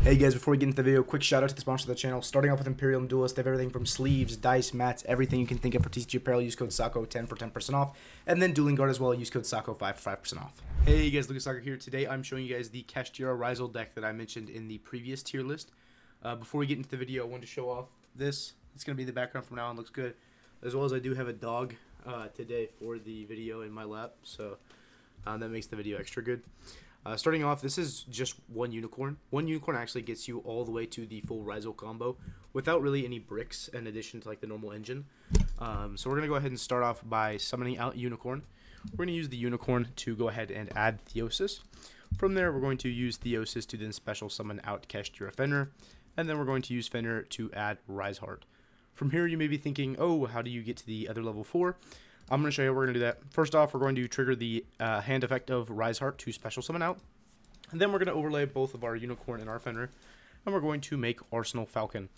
Hey guys, before we get into the video, quick shout out to the sponsor of the channel. Starting off with Imperium Duelist, they have everything from sleeves, dice, mats, everything you can think of for TCG apparel. Use code SAKO10 for 10% off. And then Dueling Guard as well, use code SAKO5 for 5% off. Hey guys, Lucas Soccer here. Today I'm showing you guys the Kashtira Ryzeal deck that I mentioned in the previous tier list. Before we get into the video, I wanted to show off this. It's going to be the background from now on, looks good. As well as I do have a dog today for the video in my lap, so that makes the video extra good. Starting off, this is just one unicorn. One unicorn actually gets you all the way to the full Ryzeal combo without really any bricks in addition to like the normal engine. So we're going to go ahead and start off by summoning out unicorn. We're going to use the unicorn to go ahead and add Theosis. From there, we're going to use Theosis to then special summon out Kashtira Fenrir. And then we're going to use Fenrir to add Ryzeal. From here, you may be thinking, oh, how do you get to the other level 4? I'm going to show you how we're going to do that. First off, we're going to trigger the hand effect of Ryzeal to special summon out. And then we're going to overlay both of our Unicorn and our Fenrir. And we're going to make Arsenal Falcon.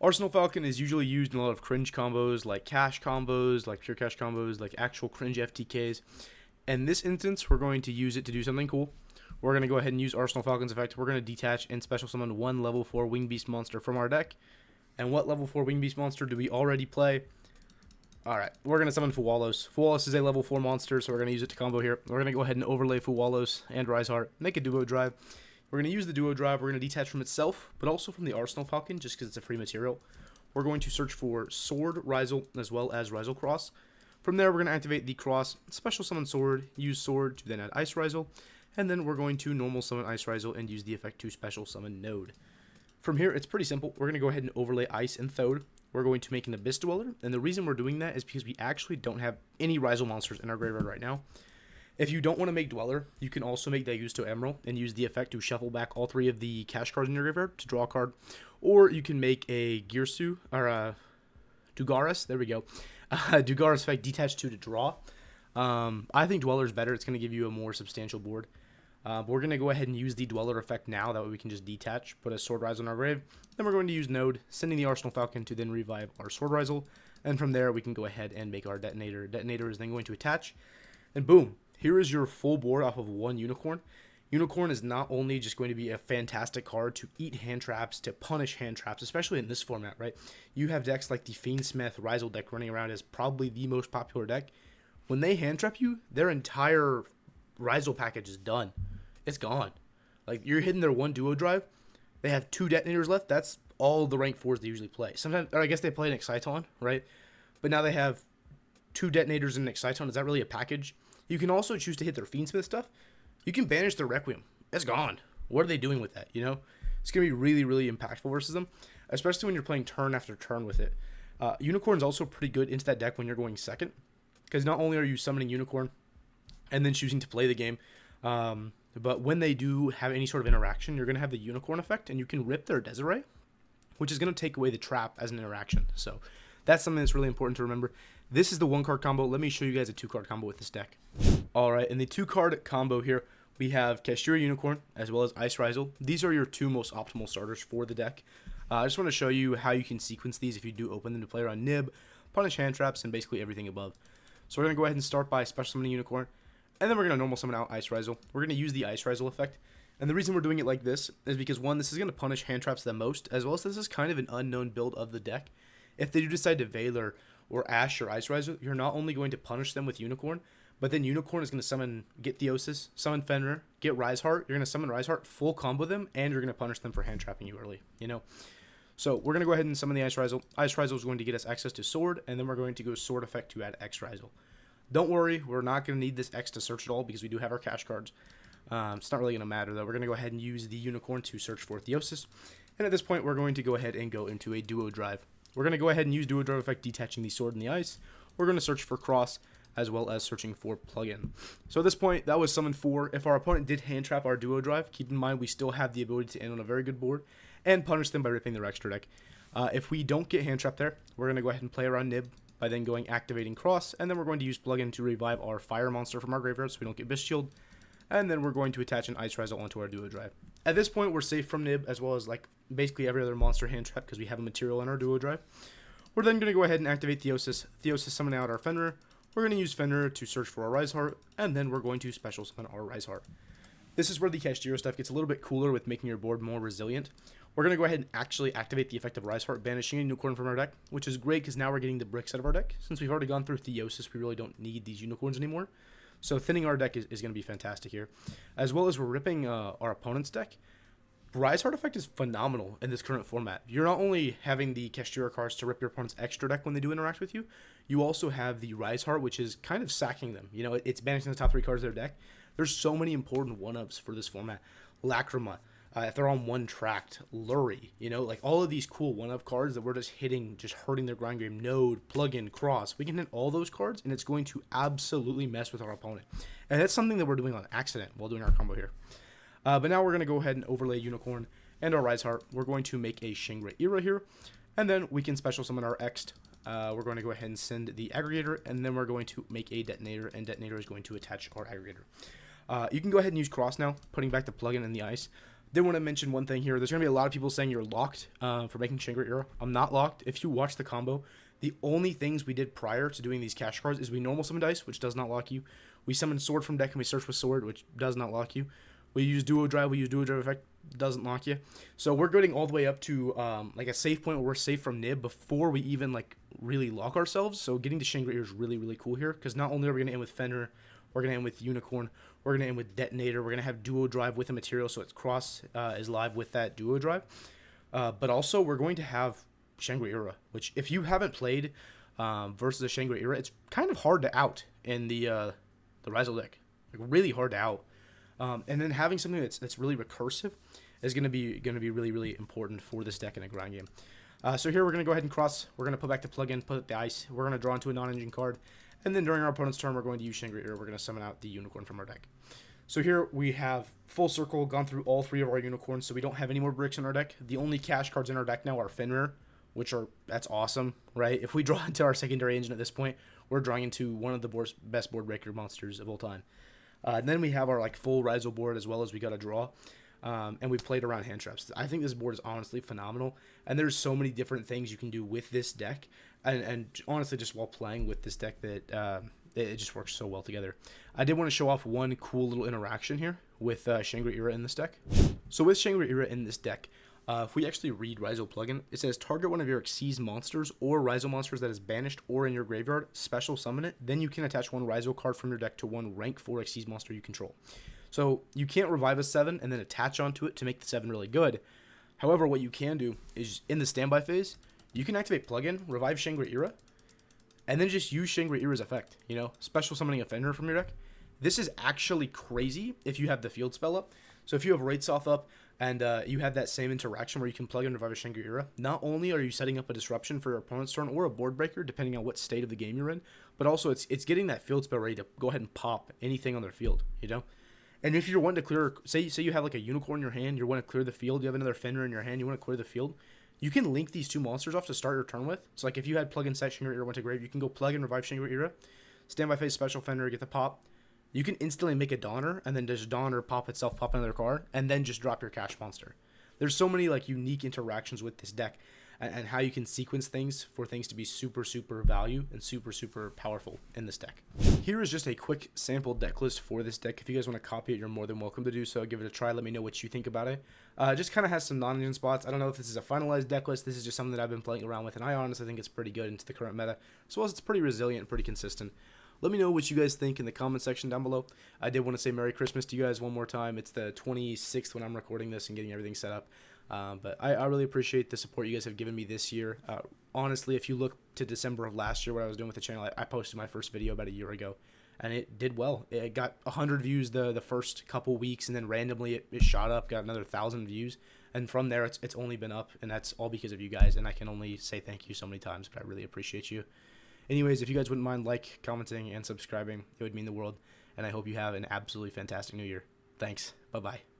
Arsenal Falcon is usually used in a lot of cringe combos, like cash combos, like pure cash combos, like actual cringe FTKs. In this instance, we're going to use it to do something cool. We're going to go ahead and use Arsenal Falcon's effect. We're going to detach and special summon one level 4 Wing Beast monster from our deck. And what level 4 Wing Beast monster do we already play? Alright, we're going to summon Fuwalos. Fuwalos is a level 4 monster, so we're going to use it to combo here. We're going to go ahead and overlay Fuwalos and Ryzeal, make a duo drive. We're going to use the duo drive. We're going to detach from itself, but also from the Arsenal Falcon, just because it's a free material. We're going to search for Sword Ryzeal as well as Ryzeal Cross. From there, we're going to activate the Cross, special summon Sword, use Sword to then add Ice Ryzeal, and then we're going to normal summon Ice Ryzeal and use the effect to special summon Node. From here, it's pretty simple. We're going to go ahead and overlay Ice and Thode. We're going to make an Abyss Dweller, and the reason we're doing that is because we actually don't have any Ryzeal monsters in our graveyard right now. If you don't want to make Dweller, you can also make Daigusto Emerald and use the effect to shuffle back all 3 of the cash cards in your graveyard to draw a card. Or you can make a Girsu, or Dugaris, there we go. Dugaris effect, detach 2 to draw. I think Dweller is better. It's going to give you a more substantial board. We're going to go ahead and use the Dweller effect now. That way we can just detach, put a Sword Ryzeal in our grave. Then we're going to use Node, sending the Arsenal Falcon to then revive our Sword Ryzeal. And from there, we can go ahead and make our Detonator. Detonator is then going to attach. And boom, here is your full board off of one Unicorn. Unicorn is not only just going to be a fantastic card to eat hand traps, to punish hand traps, especially in this format, right? You have decks like the Fiendsmith Ryzeal deck running around as probably the most popular deck. When they hand trap you, their entire Ryzeal package is done. It's gone. Like, you're hitting their one duo drive. They have 2 detonators left. That's all the rank 4s they usually play. Sometimes, or I guess they play an Exciton, right? But now they have 2 detonators and an Exciton. Is that really a package? You can also choose to hit their Fiendsmith stuff. You can banish their Requiem. It's gone. What are they doing with that, you know? It's going to be really, really impactful versus them, especially when you're playing turn after turn with it. Unicorn's also pretty good into that deck when you're going second, because not only are you summoning Unicorn and then choosing to play the game, but when they do have any sort of interaction, you're going to have the Unicorn effect, and you can rip their Desiree, which is going to take away the trap as an interaction. So that's something that's really important to remember. This is the 1-card combo. Let me show you guys a 2-card combo with this deck. All right, in the 2-card combo here, we have Kashtira Unicorn as well as Ice Ryzeal. These are your 2 most optimal starters for the deck. I just want to show you how you can sequence these if you do open them to play around Nib, punish hand traps, and basically everything above. So we're going to go ahead and start by special summoning Unicorn. And then we're going to normal summon out Ice Ryzeal. We're going to use the Ice Ryzeal effect. And the reason we're doing it like this is because, 1, this is going to punish hand traps the most, as well as this is kind of an unknown build of the deck. If they do decide to Veiler or Ash or Ice Ryzeal, you're not only going to punish them with Unicorn, but then Unicorn is going to get Theosis, summon Fenrir, get Ryzeal. You're going to summon Ryzeal, full combo them, and you're going to punish them for hand trapping you early, you know? So we're going to go ahead and summon the Ice Ryzeal. Ice Ryzeal is going to get us access to Sword, and then we're going to go Sword effect to add X Ryzeal. Don't worry, we're not going to need this X to search at all because we do have our cash cards. It's not really going to matter, though. We're going to go ahead and use the Unicorn to search for Theosis. And at this point, we're going to go ahead and go into a Duo Drive. We're going to go ahead and use Duo Drive effect, detaching the Sword and the Ice. We're going to search for Cross, as well as searching for Plugin. So at this point, that was summon 4. If our opponent did hand trap our Duo Drive, keep in mind we still have the ability to end on a very good board and punish them by ripping their extra deck. If we don't get hand trap there, we're going to go ahead and play around Nib by then activating Cross, and then we're going to use Plugin to revive our Fire monster from our graveyard so we don't get Beast Shield, and then we're going to attach an Ice Ryzeal onto our Duo Drive. At this point, we're safe from Nib, as well as like basically every other monster hand trap because we have a material in our Duo Drive. We're then going to go ahead and activate Theosis. Theosis summoning out our Fenrir. We're going to use Fenrir to search for our Ryzeal, and then we're going to special summon our Ryzeal. This is where the Kashtira stuff gets a little bit cooler with making your board more resilient. We're going to go ahead and actually activate the effect of Ryzeal, banishing a unicorn from our deck, which is great because now we're getting the bricks out of our deck. Since we've already gone through Theosis, we really don't need these unicorns anymore. So thinning our deck is going to be fantastic here. As well as we're ripping our opponent's deck. Ryzeal effect is phenomenal in this current format. You're not only having the Kashtira cards to rip your opponent's extra deck when they do interact with you, you also have the Ryzeal, which is kind of sacking them. You know, it's banishing the top 3 cards of their deck. There's so many important one-ups for this format. Lacrima, if they're on one tracked, Lurie, you know, like all of these cool one-up cards that we're just hitting, just hurting their grind game. Node, plug-in, cross. We can hit all those cards, and it's going to absolutely mess with our opponent. And that's something that we're doing on accident while doing our combo here. But now we're going to go ahead and overlay Unicorn and our Ryzeal. We're going to make a Shangri-Ira here, and then we can special summon our Ext. We're going to go ahead and send the Aggregator, and then we're going to make a Detonator, and Detonator is going to attach our Aggregator. You can go ahead and use Cross now, putting back the plugin in the ice. Did want to mention one thing here. There's going to be a lot of people saying you're locked for making Shangri-Ira. I'm not locked. If you watch the combo, the only things we did prior to doing these cash cards is we normal summoned Ice, which does not lock you. We summoned Sword from deck and we search with Sword, which does not lock you. We use Duo Drive, effect, doesn't lock you. So we're getting all the way up to like a safe point where we're safe from Nib before we even like really lock ourselves. So getting to Shangri-Ira is really, really cool here because not only are we going to end with Fenrir, we're going to end with Unicorn, we're going to end with Detonator, we're going to have Duo Drive with a material so it's Cross is live with that Duo Drive. But also we're going to have Shangri-Ira, which if you haven't played versus a Shangri-Ira, it's kind of hard to out in the Ryzeal deck. Like really hard to out. And then having something that's really recursive is going to be really, really important for this deck in a grind game. So here we're going to go ahead and cross. We're going to put back the plugin, put the ice. We're going to draw into a non-engine card. And then during our opponent's turn, we're going to use Shangri-Ira. We're going to summon out the Unicorn from our deck. So here we have full circle, gone through all 3 of our Unicorns, so we don't have any more bricks in our deck. The only cash cards in our deck now are Fenrir, that's awesome, right? If we draw into our secondary engine at this point, we're drawing into one of the best board breaker monsters of all time. And then we have our like full Ryzeal board as well as we got a draw. And we played around hand traps. I think this board is honestly phenomenal. And there's so many different things you can do with this deck. And honestly, just while playing with this deck, that it just works so well together. I did want to show off one cool little interaction here with Shangri-Ira in this deck. So with Shangri-Ira in this deck, if we actually read Ryzeal plugin, it says target one of your Xyz monsters or Ryzeal monsters that is banished or in your graveyard, special summon it, then you can attach one Ryzeal card from your deck to one rank 4 Xyz monster you control. So you can't revive a 7 and then attach onto it to make the 7 really good. However, what you can do is in the standby phase, you can activate plugin, revive Shangri-Ira, and then just use Shangri-Ira's effect, you know, special summoning a Fenrir from your deck. This is actually crazy if you have the field spell up. So if you have Ryzeal up and you have that same interaction where you can plug in revive a Shangri-Ira, not only are you setting up a disruption for your opponent's turn or a board breaker, depending on what state of the game you're in, but also it's getting that field spell ready to go ahead and pop anything on their field, you know? And if you're wanting to clear, say you have like a Unicorn in your hand, you want to clear the field, you have another Fenrir in your hand, you want to clear the field, you can link these 2 monsters off to start your turn with. So like if you had plug-in set Shangri-Ira went to grave, you can go plug in revive Shangri-Ira, standby phase special Fenrir, get the pop. You can instantly make a Donner and then just Donner pop itself, pop another card, and then just drop your cash monster. There's so many like unique interactions with this deck and how you can sequence things for things to be super, super value and super, super powerful in this deck. Here is just a quick sample deck list for this deck. If you guys want to copy it, you're more than welcome to do so. Give it a try. Let me know what you think about it. Just kind of has some non-engine spots. I don't know if this is a finalized deck list. This is just something that I've been playing around with, and I honestly think it's pretty good into the current meta, as well as it's pretty resilient and pretty consistent. Let me know what you guys think in the comment section down below. I did want to say Merry Christmas to you guys one more time. It's the 26th when I'm recording this and getting everything set up. But I really appreciate the support you guys have given me this year. Honestly, if you look to December of last year, what I was doing with the channel, I posted my first video about a year ago, and it did well. It got 100 views the first couple weeks, and then randomly it shot up, got another 1,000 views. And from there, it's only been up, and that's all because of you guys. And I can only say thank you so many times, but I really appreciate you. Anyways, if you guys wouldn't mind commenting, and subscribing, it would mean the world. And I hope you have an absolutely fantastic new year. Thanks. Bye-bye.